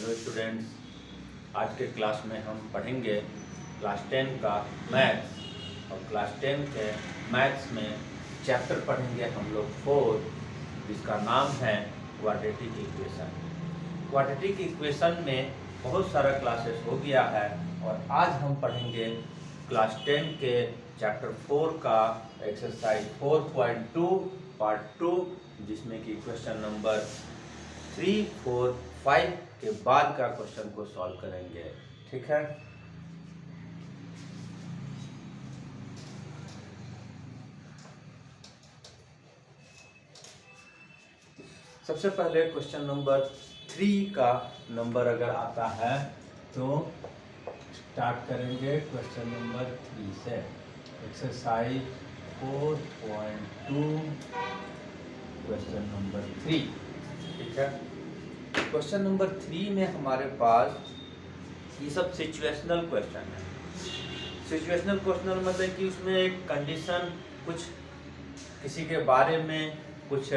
Hello students, आज के class में हम पढ़ेंगे क्लास 10 का मैथ्स। और क्लास 10 के मैथ्स में चैप्टर पढ़ेंगे हम लोग 4, जिसका नाम है क्वाड्रेटिक इक्वेशन। क्वाड्रेटिक इक्वेशन में बहुत सारा क्लासेस हो गया है और आज हम पढ़ेंगे क्लास 10 के चैप्टर 4 का एक्सरसाइज 4.2 पार्ट 2, जिसमें कि क्वेश्चन नंबर 3, 4, 5 के बाद का क्वेश्चन को सॉल्व करेंगे। ठीक है, सबसे पहले क्वेश्चन नंबर 3 का नंबर अगर आता है तो स्टार्ट करेंगे क्वेश्चन नंबर 3 से। Exercise 4.2 question number 3। ठीक है, क्वेश्चन नंबर 3 में हमारे पास ये सब सिचुएशनल क्वेश्चन है। सिचुएशनल क्वेश्चन मतलब कि उसमें एक कंडीशन, कुछ किसी के बारे में कुछ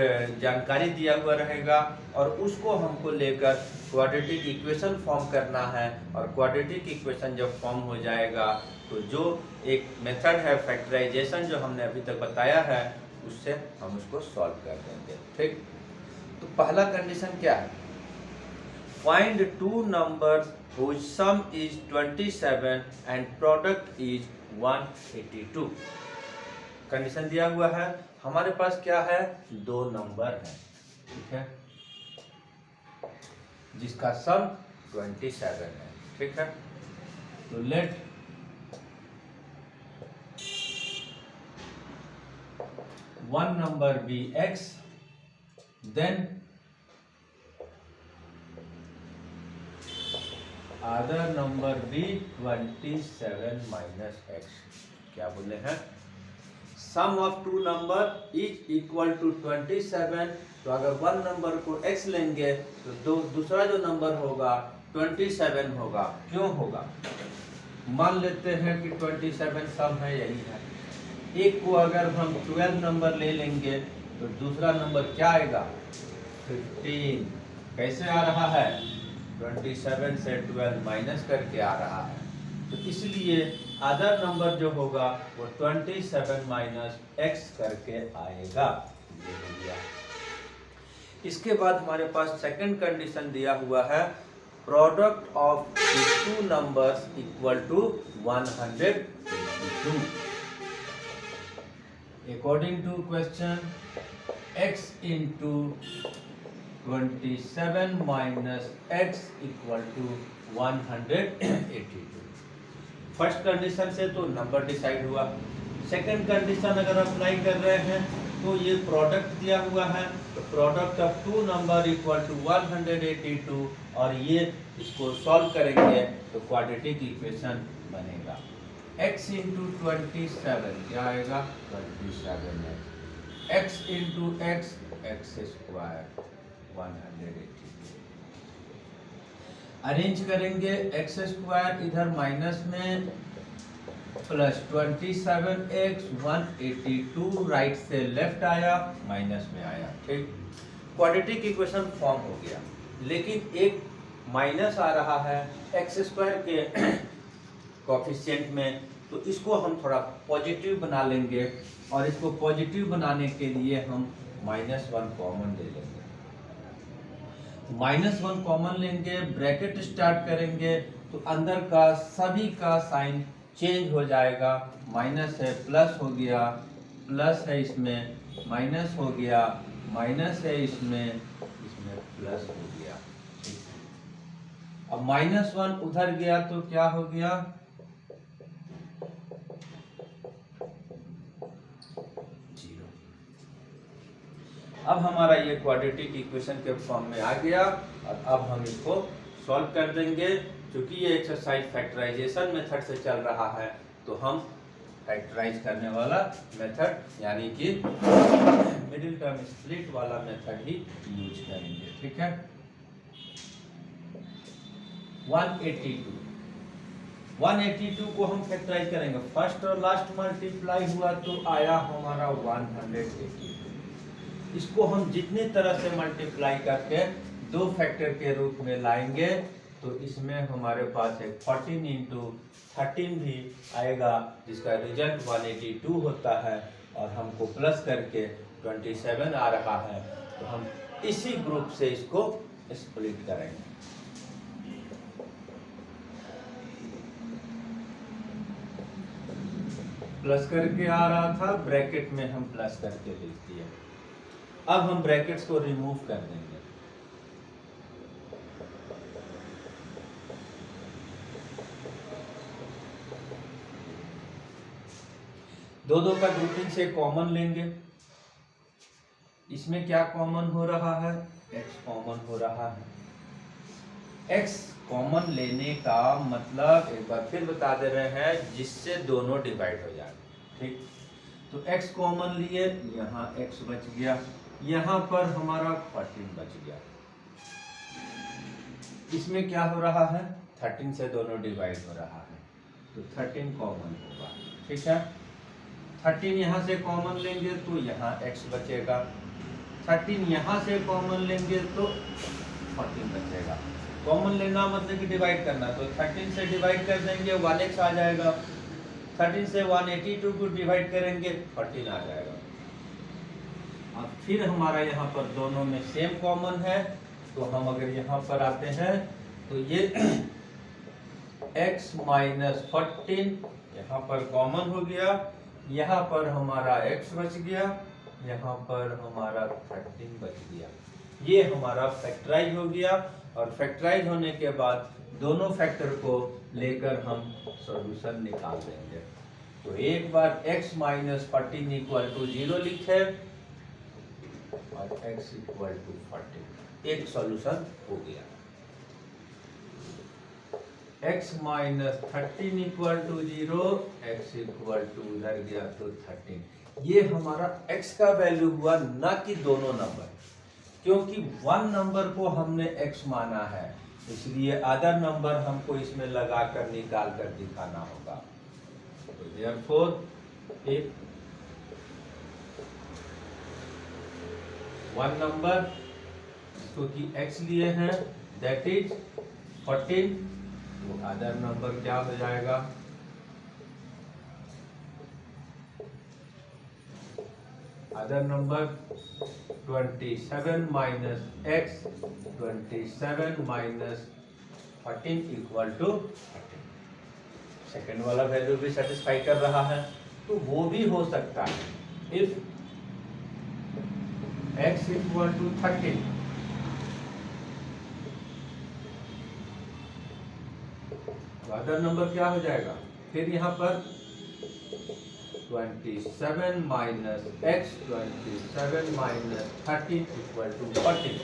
जानकारी दिया हुआ रहेगा और उसको हमको लेकर क्वाड्रेटिक इक्वेशन फॉर्म करना है। और क्वाड्रेटिक इक्वेशन जब फॉर्म हो जाएगा तो जो एक मेथड है फैक्टराइजेशन, जो हमने अभी तक बताया है, उससे हम उसको सॉल्व कर देंगे। ठीक, तो पहला कंडीशन क्या है? Find two numbers whose sum is 27 and product is 182। Condition दिया हुआ है, हमारे पास क्या है? दो नंबर है, ठीक है, जिसका सम 27 है। ठीक है, तो let one number be x, then other number भी 27 माइनस एक्स। क्या बोले हैं? Sum of two number is equal to 27। तो अगर वन नंबर को x लेंगे तो दूसरा जो नंबर होगा 27 होगा। क्यों होगा? मान लेते हैं कि 27 सम है, यही है। एक को अगर हम 12 नंबर ले लेंगे तो दूसरा नंबर क्या आएगा? 15। कैसे आ रहा है? 27 से 12 माइनस करके आ रहा है। तो इसलिए अदर नंबर जो होगा वो 27 माइनस एक्स करके आएगा। ये हो गया। इसके बाद हमारे पास सेकंड कंडीशन दिया हुआ है, product of two numbers equal to 182। According to question, x into 27 minus x equal to 182। First condition से तो नंबर डिसाइड हुआ। सेकंड कंडीशन अगर अप्लाई कर रहे हैं तो ये प्रोडक्ट दिया हुआ है, तो product of two number equal to 182, और ये इसको सॉल्व करेंगे तो क्वाड्रेटिक इक्वेशन बनेगा। x इंटू 27 क्या आएगा? 27 x into x, x square 182। Arrange करेंगे, एक्स स्क्वायर इधर माइनस में प्लस 27x 182 राइट से लेफ्ट आया, माइनस में आया। ठीक, क्वाड्रेटिक इक्वेशन फॉर्म हो गया। लेकिन एक माइनस आ रहा है एक्स स्क्वायर के कोफिशिएंट में, तो इसको हम थोड़ा पॉजिटिव बना लेंगे। और इसको पॉजिटिव बनाने के लिए हम -1 कॉमन ले लेंगे। -1 कॉमन लेंगे, ब्रैकेट स्टार्ट करेंगे तो अंदर का सभी का साइन चेंज हो जाएगा। माइनस है प्लस हो गया, प्लस है इसमें माइनस हो गया, माइनस है इसमें प्लस हो गया। अब -1 उधर गया तो क्या हो गया? 0। अब हमारा ये क्वाड्रेटिक इक्वेशन के फॉर्म में आ गया और अब हम इसको सॉल्व कर देंगे। क्योंकि ये एक्सरसाइज फैक्टराइजेशन मेथड से चल रहा है तो हम फैक्टराइज करने वाला मेथड यानी कि मिडिल टर्म स्प्लिट वाला मेथड ही यूज करेंगे। ठीक है, 182 को हम फैक्टराइज करेंगे। फर्स्ट और लास्ट मल्टीप्लाई हुआ तो आया हमारा 182। इसको हम जितने तरह से मल्टीप्लाई करके दो फैक्टर के रूप में लाएंगे तो इसमें हमारे पास एक 14 इंटू 13 भी आएगा, जिसका रिजल्ट 182 होता है, और हमको प्लस करके 27 आ रहा है। तो हम इसी ग्रुप से इसको स्प्लिट करेंगे। प्लस करके आ रहा था, ब्रैकेट में हम प्लस करके लिख दिए। अब हम ब्रैकेट्स को रिमूव कर देंगे। दो दो का ग्रुपिंग से कॉमन लेंगे। इसमें क्या कॉमन हो रहा है? x कॉमन हो रहा है। x कॉमन लेने का मतलब एक बार फिर बता दे रहे हैं, जिससे दोनों डिवाइड हो जाए। ठीक, तो x कॉमन लिए, यहाँ x बच गया, यहाँ पर हमारा 14 बच गया। इसमें क्या हो रहा है? 13 से दोनों डिवाइड हो रहा है, तो 13 कॉमन होगा। ठीक है, 13 यहाँ से कॉमन लेंगे तो यहाँ x बचेगा, 13 यहाँ से कॉमन लेंगे तो 14 बचेगा। कॉमन लेना मतलब कि डिवाइड करना, तो 13 से डिवाइड कर देंगे 1x आ जाएगा, 13 से 182 को डिवाइड करेंगे 14 आ जाएगा। अब फिर हमारा यहाँ पर दोनों में सेम कॉमन है, तो हम अगर यहाँ पर आते हैं तो ये x माइनस 14 यहाँ पर कॉमन हो गया, यहाँ पर हमारा x बच गया, यहाँ पर हमारा 13 बच गया। ये हमारा फैक्टराइज हो गया, और फैक्टराइज होने के बाद दोनों फैक्टर को लेकर हम सॉल्यूशन निकाल देंगे। तो एक बार x माइनस 14 इक्वल टू 0 लिखे और x इक्वल टू 14, एक सॉल्यूशन हो गया। x minus 13 equal to 0, x equal to उधर गया तो 13। ये हमारा x का वैल्यू हुआ, ना कि दोनों नंबर, क्योंकि वन नंबर को हमने x माना है, इसलिए अदर नंबर हमको इसमें लगा कर निकाल कर दिखाना होगा। तो देयरफॉर एक वन नंबर क्योंकि x लिए हैं, दैट इज 14, तो अदर नंबर क्या हो जाएगा? Other number 27 minus x, 27 minus 14 equal to 14। Second वाला वैल्यू भी सेटिस्फाई कर रहा है, तो वो भी हो सकता है। इफ x इक्वल टू 13, तो अदर नंबर क्या हो जाएगा? फिर यहाँ पर 27 minus x, 27 minus 13 equal to 14।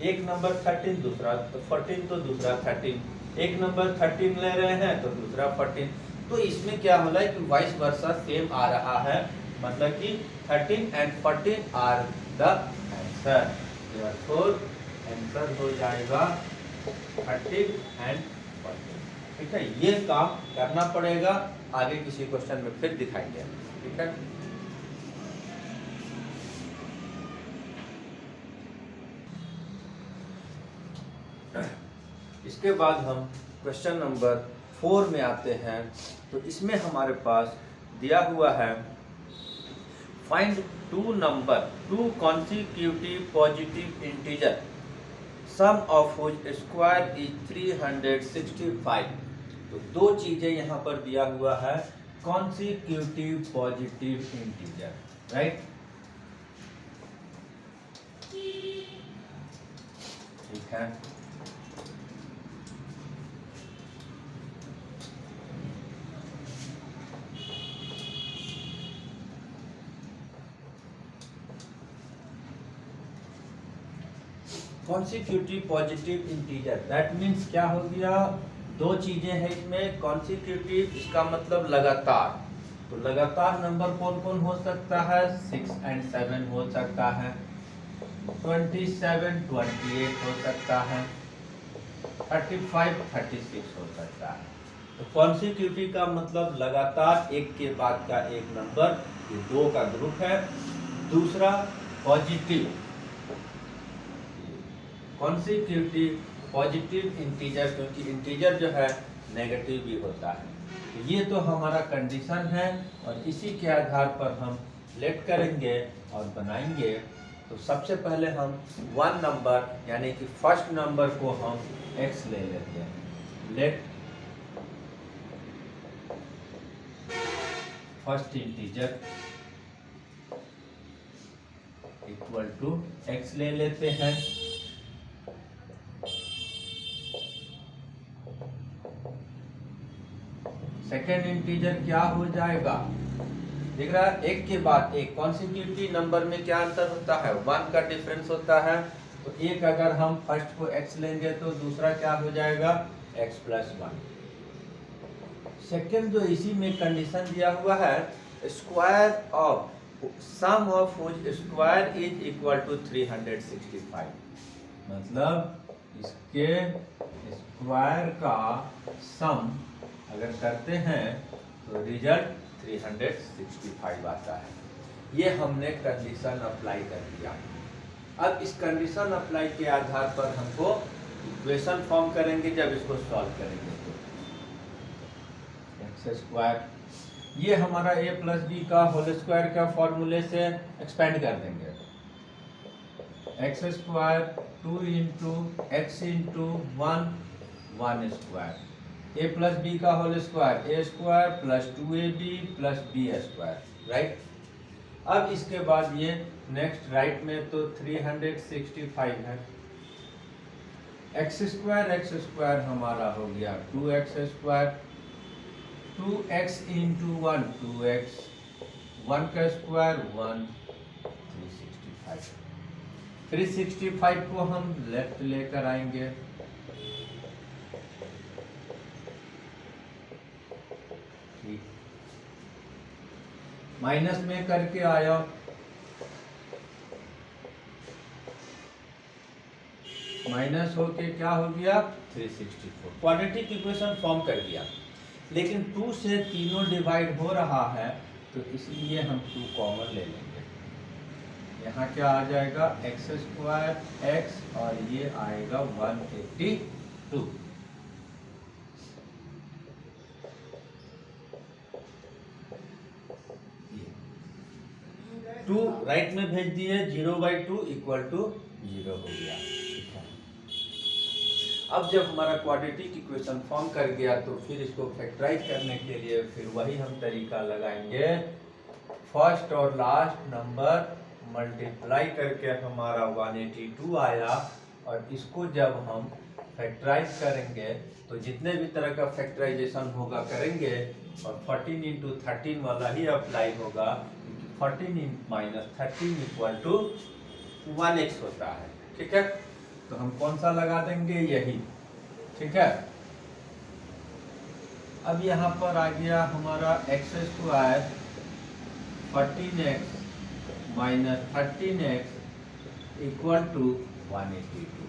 एक नंबर 13, दूसरा 14, तो दूसरा 13। एक नंबर 13 ले रहे हैं तो दूसरा 14। तो इसमें क्या हो रहा है कि वाइस वर्सा सेम आ रहा है, मतलब कि 13 and 14 are the answer. Therefore answer हो जाएगा 13 एंड 14। ठीक है, ये काम करना पड़ेगा, आगे किसी क्वेश्चन में फिर दिखाएंगे। ठीक है, इसके बाद हम क्वेश्चन नंबर 4 में आते हैं। तो इसमें हमारे पास दिया हुआ है, find two number, two consecutive positive integer, sum of which square is 365। तो दो चीजें यहाँ पर दिया हुआ है, कॉन्सिक्यूटिव पॉजिटिव इंटीजर, राइट। ठीक है, consecutive positive integer, that means क्या हो गया? दो चीजें हैं इसमें। कॉन्सिक्यूटिव इसका मतलब लगातार, तो लगातार नंबर कौन कौन हो सकता है? 6 एंड 7 हो सकता है, 27 28 हो सकता है, 35 36 हो सकता है। तो कॉन्सिक्यूटिव का मतलब लगातार एक के बाद का एक नंबर, ये दो का ग्रुप है। दूसरा पॉजिटिव, कॉन्सिक्यूटिव पॉजिटिव इंटीजर, क्योंकि इंटीजर जो है नेगेटिव भी होता है। तो ये तो हमारा कंडीशन है और इसी के आधार पर हम लेट करेंगे और बनाएंगे। तो सबसे पहले हम वन नंबर यानी कि फर्स्ट नंबर को हम x ले लेते हैं। Let first integer equal to x ले लेते हैं। सेकेंड इंटीजर क्या हो जाएगा, दिख रहा है, एक के बाद एक। कॉन्सिक्यूटिव नंबर में क्या अंतर होता है, वन का डिफरेंस होता है। तो एक अगर हम फर्स्ट को x लेंगे तो दूसरा क्या हो जाएगा, x प्लस वन। सेकेंड जो इसी में कंडीशन दिया हुआ है, square of sum of which square is equal to 365, मतलब इसके स्क्वायर का सम अगर करते हैं तो रिजल्ट 365 आता है। ये हमने कंडीशन अप्लाई कर दिया। अब इस कंडीशन अप्लाई के आधार पर हमको इक्वेशन फॉर्म करेंगे जब इसको सॉल्व करेंगे तो एक्स स्क्वायर, ये हमारा a प्लस बी का होल स्क्वायर का फॉर्मूले से एक्सपेंड कर देंगे। X square 2 into x into one square, a plus B का whole square a square plus 2ab plus b square, right. अब इसके बाद ये नेक्स्ट राइट में तो 365 है। एक्स स्क्वायर हमारा हो गया 2x square, 2x into 1 2x, 1 का स्क्वायर 1, 365 को हम लेफ्ट लेकर आएंगे। माइनस में करके आया, माइनस होके क्या हो गया 364, क्वाड्रेटिक इक्वेशन फॉर्म कर दिया। लेकिन 2 से तीनों डिवाइड हो रहा है तो इसलिए हम 2 कॉमन ले लेंगे। यहाँ क्या आ जाएगा, एक्स स्क्वायर एक्स और ये आएगा 182। 2 राइट में भेज दिए, 0/2 इक्वल टू 0 हो गया। अब जब हमारा क्वाड्रेटिक इक्वेशन फॉर्म कर गया तो फिर इसको फैक्टराइज करने के लिए फिर वही हम तरीका लगाएंगे। फर्स्ट और लास्ट नंबर मल्टीप्लाई करके हमारा 182 आया और इसको जब हम फैक्टराइज करेंगे तो जितने भी तरह का फैक्टराइजेशन होगा करेंगे और 14 इंटू 13 वाला ही अप्लाई होगा। 14 माइनस 13 इक्वल टू 1x होता है, ठीक है। तो हम कौन सा लगा देंगे, यही, ठीक है। अब यहाँ पर आ गया हमारा x square 14x minus 13x equal to 182।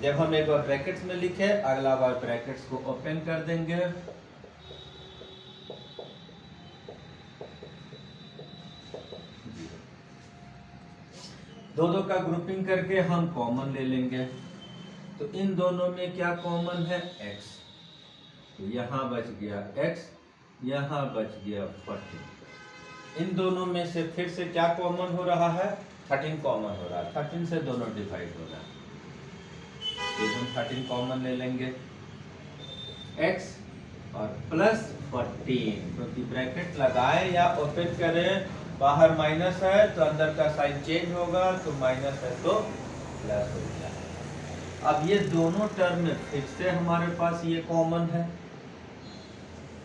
जब हम एक बार ब्रैकेट्स में लिखे, अगला बार ब्रैकेट्स को ओपन कर देंगे। दो का ग्रुपिंग करके हम कॉमन ले लेंगे। तो इन दोनों में क्या कॉमन है, x, तो यहाँ बच गया x, यहाँ बच गया 14। इन दोनों में से फिर से क्या कॉमन हो रहा है, 13 कॉमन हो रहा है। 13 से दोनों डिवाइड हो रहा है, ये हम 13 कॉमन ले लेंगे। x और प्लस 14, क्योंकि ब्रैकेट लगाए या ओपन करें, बाहर माइनस है तो अंदर का साइन चेंज होगा, तो माइनस है तो प्लस हो गया। अब ये दोनों टर्म में फिर से हमारे पास ये कॉमन है,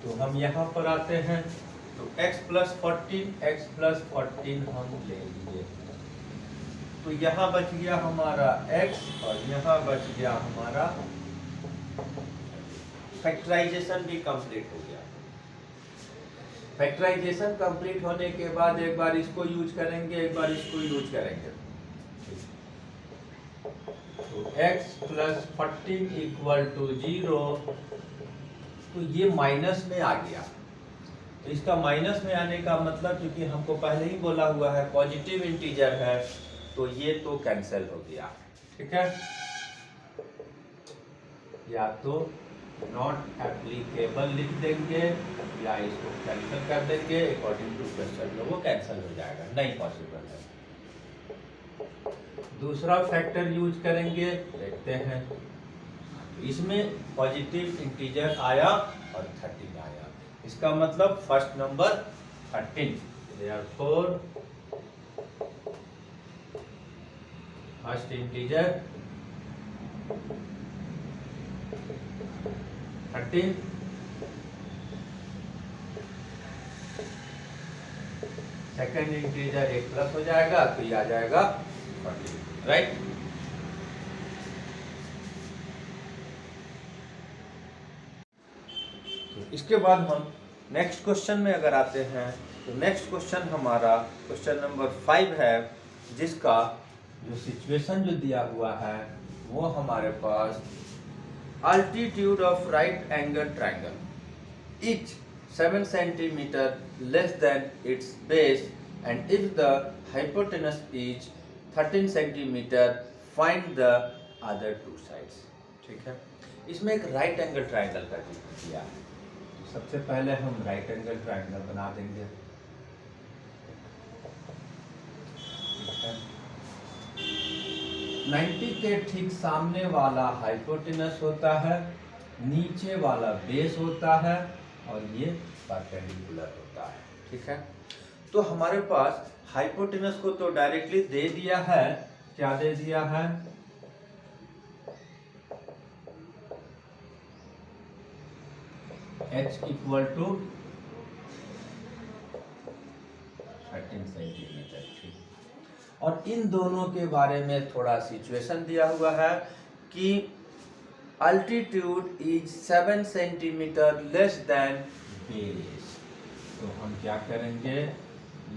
तो हम यहाँ पर आते हैं तो x प्लस 14 हम ले लिए। तो यहाँ बच गया हमारा x और यहाँ बच गया हमारा, फैक्टराइजेशन भी कंप्लीट हो गया। फैक्टराइजेशन कंप्लीट होने के बाद एक बार इसको यूज करेंगे, एक बार इसको यूज करेंगे। तो x प्लस 14 इक्वल टू 0, तो ये माइनस में आ गया। तो इसका माइनस में आने का मतलब, क्योंकि हमको पहले ही बोला हुआ है पॉजिटिव इंटीजर है, तो ये तो कैंसिल हो गया। ठीक है, या तो नॉट एप्लीकेबल लिख देंगे या इसको कैंसिल कर देंगे, अकॉर्डिंग टू क्वेश्चन में वो कैंसिल हो जाएगा, नहीं पॉसिबल है। दूसरा फैक्टर यूज करेंगे, देखते हैं। इसमें पॉजिटिव इंटीजर आया और 13 आया, इसका मतलब first number 13, therefore first integer 13, second integer 1 plus हो जाएगा तो ये आ जाएगा 14, राइट। तो इसके बाद हम नेक्स्ट क्वेश्चन में अगर आते हैं तो नेक्स्ट क्वेश्चन हमारा क्वेश्चन नंबर 5 है, जिसका जो सिचुएशन जो दिया हुआ है वो हमारे पास altitude of right angle triangle each 7 centimeter less than its base, and if the hypotenuse is 13 centimeter, find the other two sides। ठीक है, इसमें एक राइट एंगल ट्राइंगल का दिया है। तो सबसे पहले हम राइट एंगल ट्राइंगल बना देंगे। ठीक है, 90 के ठीक सामने वाला हाइपोटेनस होता है, नीचे वाला बेस होता है और ये परपेंडिकुलर होता है। ठीक है, तो हमारे पास हाइपोटेनस को तो डायरेक्टली दे दिया है, क्या दे दिया है, h इक्वल टू 13 सेंटीमीटर। और इन दोनों के बारे में थोड़ा सिचुएशन दिया हुआ है कि altitude is 7 centimetre less than base. तो हम क्या करेंगे,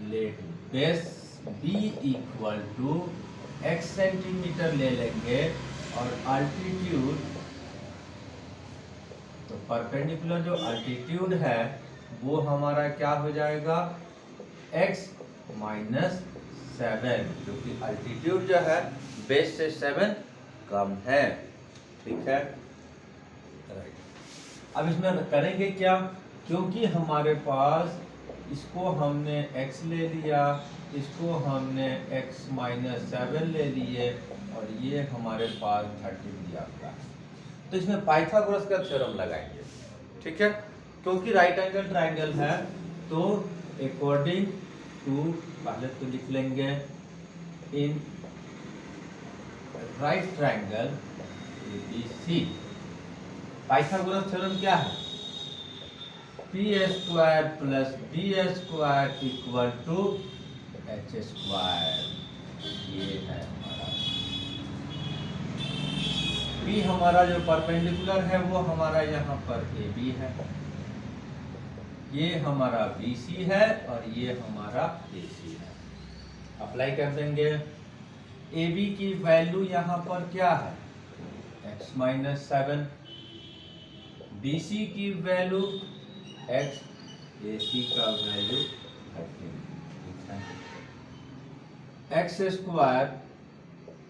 let base B equal to x centimetre ले लेंगे और अल्टीट्यूड, तो परपेंडिकुलर जो अल्टीट्यूड है वो हमारा क्या हो जाएगा, x माइनस 7, जो कि अल्टीट्यूड जो है बेस से 7 कम है। ठीक है, राइट। अब इसमें करेंगे क्या, क्योंकि हमारे पास इसको हमने x ले लिया, इसको हमने x माइनस 7 ले लिए और ये हमारे पास 13 दिया हुआ है, तो इसमें पाइथागोरस का थ्योरम लगाएंगे। ठीक है, क्योंकि राइट एंगल ट्राइंगल है तो अकॉर्डिंग टू, पहले तो लिख लेंगे in right triangle ABC, Pythagoras theorem क्या है, P square plus B square equal to H square. ये है हमारा P, हमारा जो परपेंडिकुलर है वो हमारा यहाँ पर AB है, ये हमारा BC है और ये हमारा AC है। अप्लाई कर देंगे, AB की वैल्यू यहाँ पर क्या है, x माइनस 7, BC की वैल्यू x, AC का value 13। x square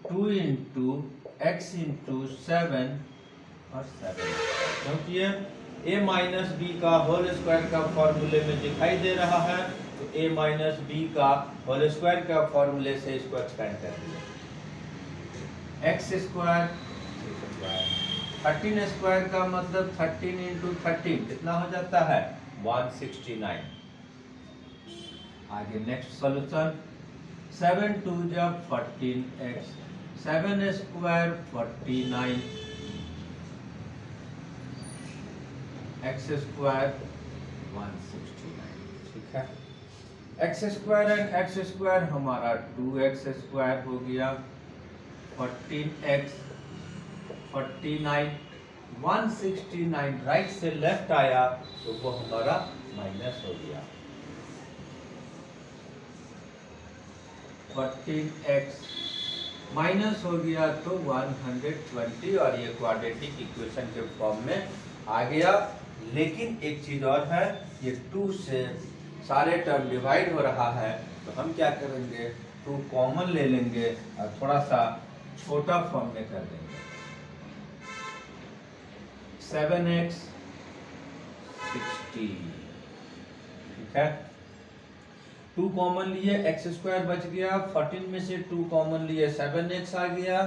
2 into x into 7 और 7, क्योंकि ये a माइनस बी का होल स्क्वायर का फॉर्मूले में दिखाई दे रहा है, तो a माइनस बी का होल स्क्वायर का फॉर्मूले से इसको एक्सपेंड कर दिया, x स्क्वायर 13 स्क्वायर का मतलब 13 इंटू 13 कितना हो जाता है, 169। आगे नेक्स्ट सॉल्यूशन, 7 2 जब 14x, 7 स्क्वायर 49, x स्क्वायर 169। ठीक है, x square and x square हमारा 2x स्क्वायर हो गया, 14x 49 169, राइट से लेफ्ट आया तो वो हमारा माइनस हो गया, 14x माइनस हो गया तो 120, और ये क्वाड्रेटिक इक्वेशन के फॉर्म में आ गया। लेकिन एक चीज और है, ये 2 से सारे टर्म डिवाइड हो रहा है, तो हम क्या करेंगे, 2 कॉमन ले लेंगे और थोड़ा सा छोटा फॉर्म में कर देंगे। 7x 60, ठीक है। 2 कॉमन लिए, एक्स स्क्वायर बच गया, 14 में से 2 कॉमन लिए 7x आ गया,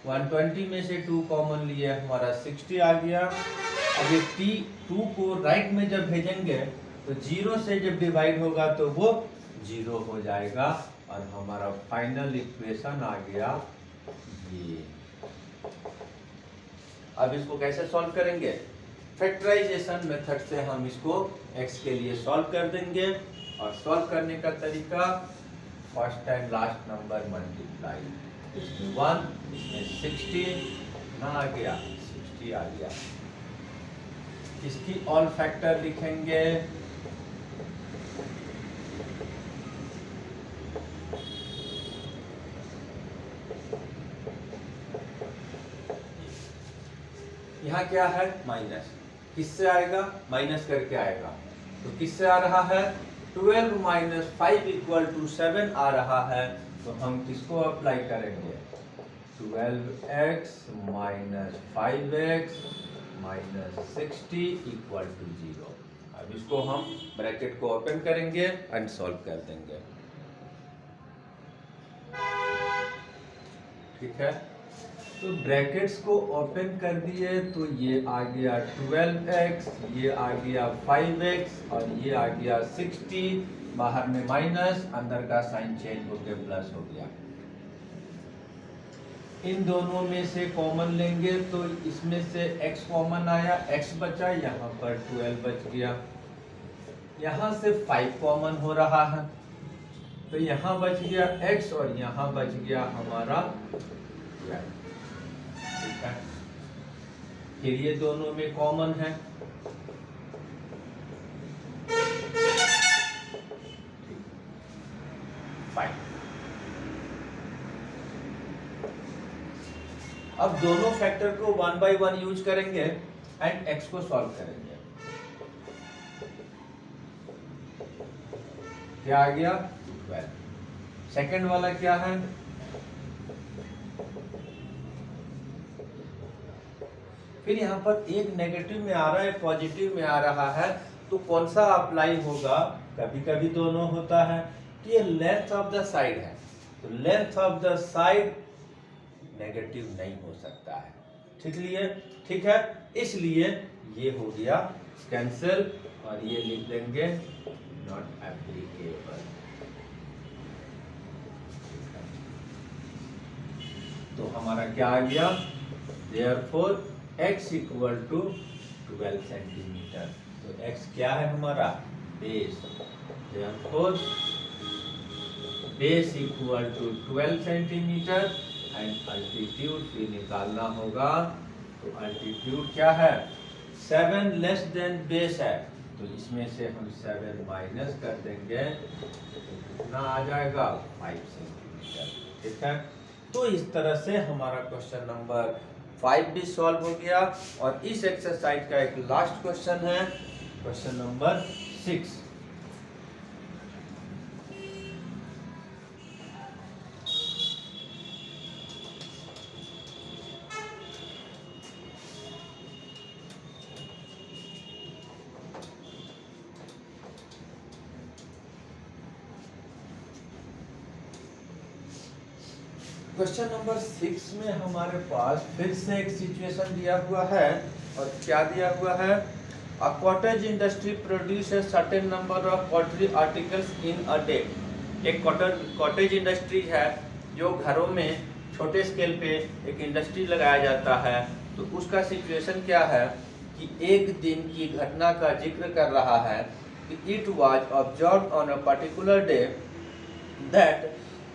120 में से 2 कॉमन लिए हमारा 60 आ गया। अब ये t2 को राइट में जब भेजेंगे तो 0 से जब डिवाइड होगा तो वो 0 हो जाएगा और हमारा फाइनल इक्वेशन आ गया ये। अब इसको कैसे सॉल्व करेंगे? फैक्टराइजेशन मेथड से हम इसको x के लिए सॉल्व कर देंगे और सॉल्व करने का तरीका first time last number multiply, इसमें 1 इसमें 60 ना आ गया 60 आ गया। इसकी ऑल फैक्टर लिखेंगे, यहाँ क्या है माइनस, किससे आएगा? माइनस करके आएगा, तो किससे आ रहा है? 12 माइनस 5 इक्वल टू 7 आ रहा है, तो हम किसको अप्लाई करेंगे? 12x minus 5x minus 60 equal to 0। अब इसको हम ब्रैकेट को ओपन करेंगे एंड सॉल्व कर देंगे, ठीक है। तो ब्रैकेट्स को ओपन कर दिए तो ये आ गया 12x, ये आ गया 5x और ये आ गया 60, बाहर में माइनस, अंदर का साइन चेंज होकर प्लस हो गया। इन दोनों में से कॉमन लेंगे तो इसमें से x कॉमन आया, x बचा, यहाँ पर 12 बच गया। यहाँ से 5 कॉमन हो रहा है तो यहाँ बच गया x और यहाँ बच गया हमारा 12, ठीक है। फिर ये दोनों में कॉमन है, फाइन। अब दोनों फैक्टर को 1 बाय 1 यूज करेंगे एंड x को सॉल्व करेंगे। क्या आ गया? 12। सेकंड वाला क्या है? फिर यहाँ पर एक नेगेटिव में आ रहा है, पॉजिटिव में आ रहा है, तो कौन सा अप्लाई होगा? कभी कभी दोनों होता है कि ये लेंथ ऑफ द साइड है, तो length of the side negative नहीं हो सकता है, ठीक है। इसलिए ये हो गया कैंसिल और ये लिख देंगे नॉट एप्लीकेबल। तो हमारा क्या आ गया? Therefore x equal to 12 centimetre. तो x क्या है हमारा? Base. Therefore base equal to 12 centimetre and altitude भी निकालना होगा। तो अल्टीट्यूड क्या है? 7 लेस देन बेस है, तो इसमें से हम 7 माइनस कर देंगे तो कितना आ जाएगा? 5 सेंटीमीटर, ठीक है। तो इस तरह से हमारा क्वेश्चन नंबर 5 भी सॉल्व हो गया। और इस एक्सरसाइज का एक लास्ट क्वेश्चन है, क्वेश्चन नंबर 6। क्वेश्चन नंबर 6 में हमारे पास फिर से एक सिचुएशन दिया हुआ है, और क्या दिया हुआ है? A cottage industry produces certain number of pottery articles in a day. एक कॉटेज इंडस्ट्री है जो घरों में छोटे स्केल पे एक इंडस्ट्री लगाया जाता है। तो उसका सिचुएशन क्या है कि एक दिन की घटना का जिक्र कर रहा है कि it was observed on a particular day that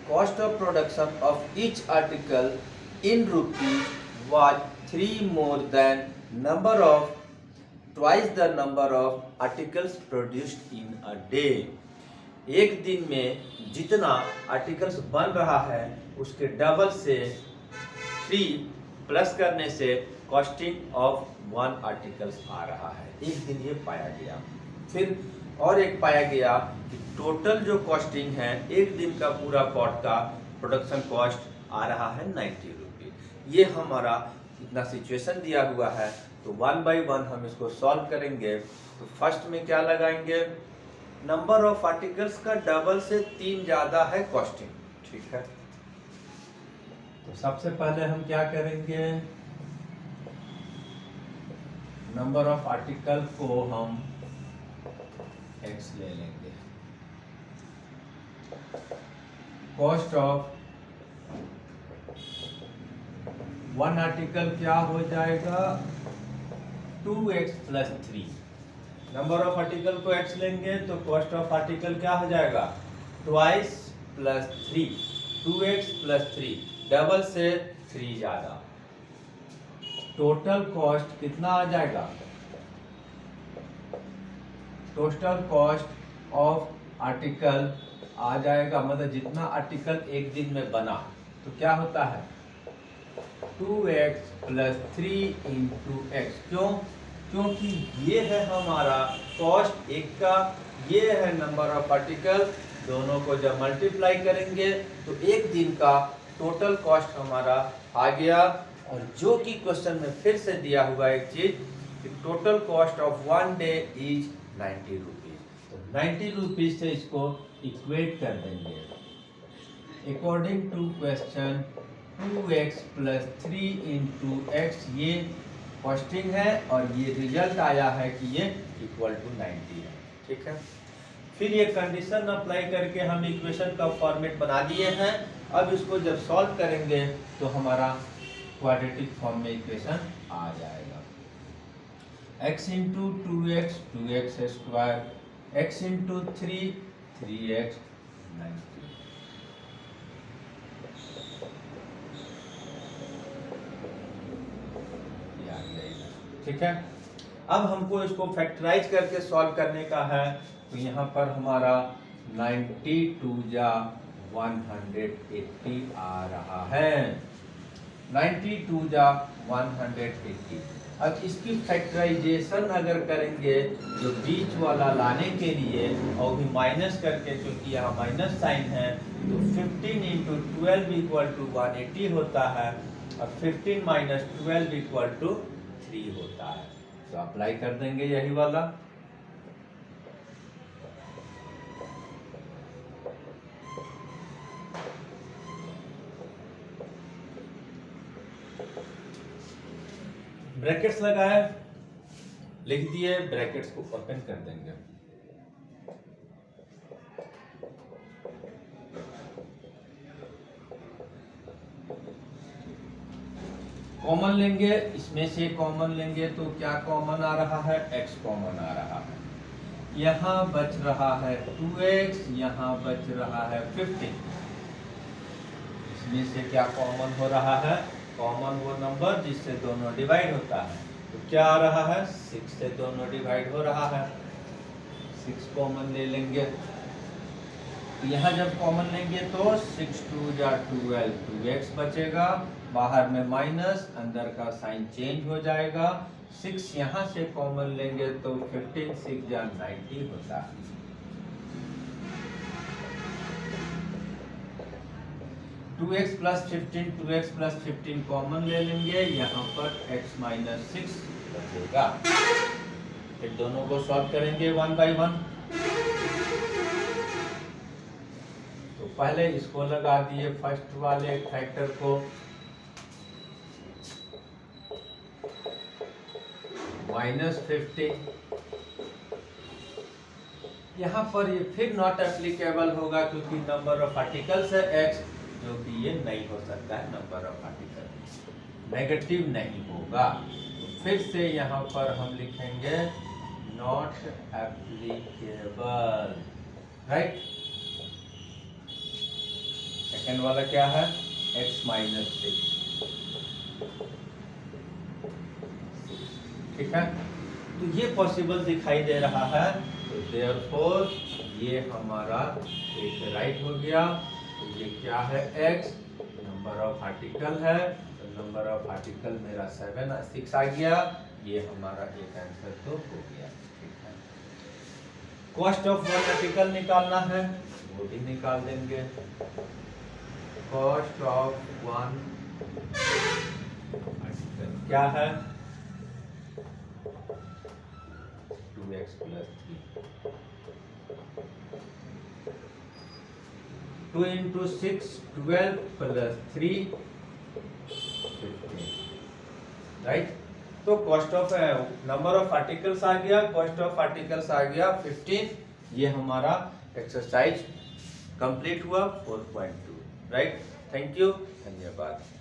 cost of production of each article in rupees was 3 more than number of twice the number of articles produced in a day। एक दिन में जितना आर्टिकल्स बन रहा है उसके double से 3 plus करने से कॉस्टिंग ऑफ 1 आर्टिकल्स आ रहा है। एक दिन ये पाया गया। फिर और एक पाया गया कि टोटल जो कॉस्टिंग है एक दिन का पूरा पॉट का प्रोडक्शन कॉस्ट आ रहा है 90 रुपीज। ये हमारा इतना सिचुएशन दिया हुआ है, तो 1 बाई 1 हम इसको सॉल्व करेंगे। तो फर्स्ट में क्या लगाएंगे, नंबर ऑफ आर्टिकल्स का डबल से 3 ज्यादा है कॉस्टिंग, ठीक है। तो सबसे पहले हम क्या करेंगे, नंबर ऑफ आर्टिकल को हम x ले लेंगे, कॉस्ट ऑफ 1 आर्टिकल क्या हो जाएगा 2x plus 3। Number of article को x लेंगे तो कॉस्ट ऑफ आर्टिकल क्या हो जाएगा twice plus 3, 2x plus 3, double से 3 ज्यादा। टोटल कॉस्ट कितना आ जाएगा, टोटल कॉस्ट ऑफ आर्टिकल आ जाएगा, मतलब जितना आर्टिकल एक दिन में बना तो क्या होता है 2x प्लस 3 इंटू एक्स। क्यों, क्योंकि ये है हमारा कॉस्ट एक का, ये है नंबर ऑफ आर्टिकल, दोनों को जब मल्टीप्लाई करेंगे तो एक दिन का टोटल कॉस्ट हमारा आ गया। और जो कि क्वेश्चन में फिर से दिया हुआ एक चीज, total cost of 1 day is 90 rupees. तो 90 रुपीज से इसको इक्वेट कर देंगे। According to question 2x plus 3 into x ये कॉस्टिंग है और ये रिजल्ट आया है कि ये इक्वल टू 90 है, ठीक है। फिर ये कंडीशन अप्लाई करके हम इक्वेशन का फॉर्मेट बना दिए हैं। अब इसको जब सॉल्व करेंगे तो हमारा क्वाड्रेटिक फॉर्म में इक्वेशन आ जाएगा। x into 2x 2x square, x into 3 3x 90। ठीक है। अब हमको इसको फैक्टराइज करके सॉल्व करने का है। तो यहाँ पर हमारा 92 जा 180 आ रहा है, 92 जा 180। अब इसकी फैक्टराइजेशन अगर करेंगे जो बीच वाला लाने के लिए और भी माइनस करके, क्योंकि यहाँ माइनस साइन है, तो 15 इंटू 12 इक्वल टू 180 होता है और 15 माइनस 12 इक्वल टू 3 होता है। तो अप्लाई कर देंगे यही वाला। ब्रैकेट्स लगाए, लिख दिए, ब्रैकेट्स को ओपन कर देंगे। कॉमन लेंगे, इसमें से कॉमन लेंगे तो क्या कॉमन आ रहा है, x कॉमन आ रहा है। यहाँ बच रहा है 2x, यहाँ बच रहा है 15। इसमें से क्या कॉमन हो रहा है, कॉमन वो नंबर जिससे दोनों डिवाइड होता है। तो क्या आ रहा है 6 से दोनों डिवाइड हो रहा है, 6 कॉमन ले लेंगे। यहाँ जब कॉमन लेंगे तो 6 2 जा 12, 2x बचेगा, बाहर में माइनस, अंदर का साइन चेंज हो जाएगा। 6 यहाँ से कॉमन लेंगे तो 15 6 जा 90 होता है। टू एक्स प्लस 15 कॉमन ले लेंगे, यहाँ पर x माइनस 6 बचेगा। फिर दोनों को सॉल्व करेंगे 1 बाई 1। तो पहले इसको लगा दिए फर्स्ट वाले फैक्टर को, माइनस 50। यहाँ पर ये फिर नॉट एप्लीकेबल होगा क्योंकि नंबर ऑफ आर्टिकल्स है x, जो कि ये नहीं हो सकता है, नंबर ऑफ आर्टिकल नेगेटिव नहीं होगा। तो फिर से यहाँ पर हम लिखेंगे नॉट एप्लीकेबल, राइट। सेकेंड वाला क्या है, x माइनस 6, ठीक है। तो ये पॉसिबल दिखाई दे रहा है, तो देयरफॉर ये हमारा एक राइट हो गया। तो ये क्या है, x नंबर ऑफ आर्टिकल है, तो नंबर ऑफ आर्टिकल मेरा 6 आ गया, ये हमारा एक आंसर तो हो गया, ठीक है। कॉस्ट ऑफ 1 आर्टिकल निकालना है, वो भी निकाल देंगे। कॉस्ट ऑफ वन क्या है 2x plus 3 2 into 6 12 plus 3 15 right. तो cost of number of articles आ गया, कॉस्ट ऑफ आर्टिकल्स आ गया 15। ये हमारा एक्सरसाइज कंप्लीट हुआ 4.2 राइट। थैंक यू, धन्यवाद।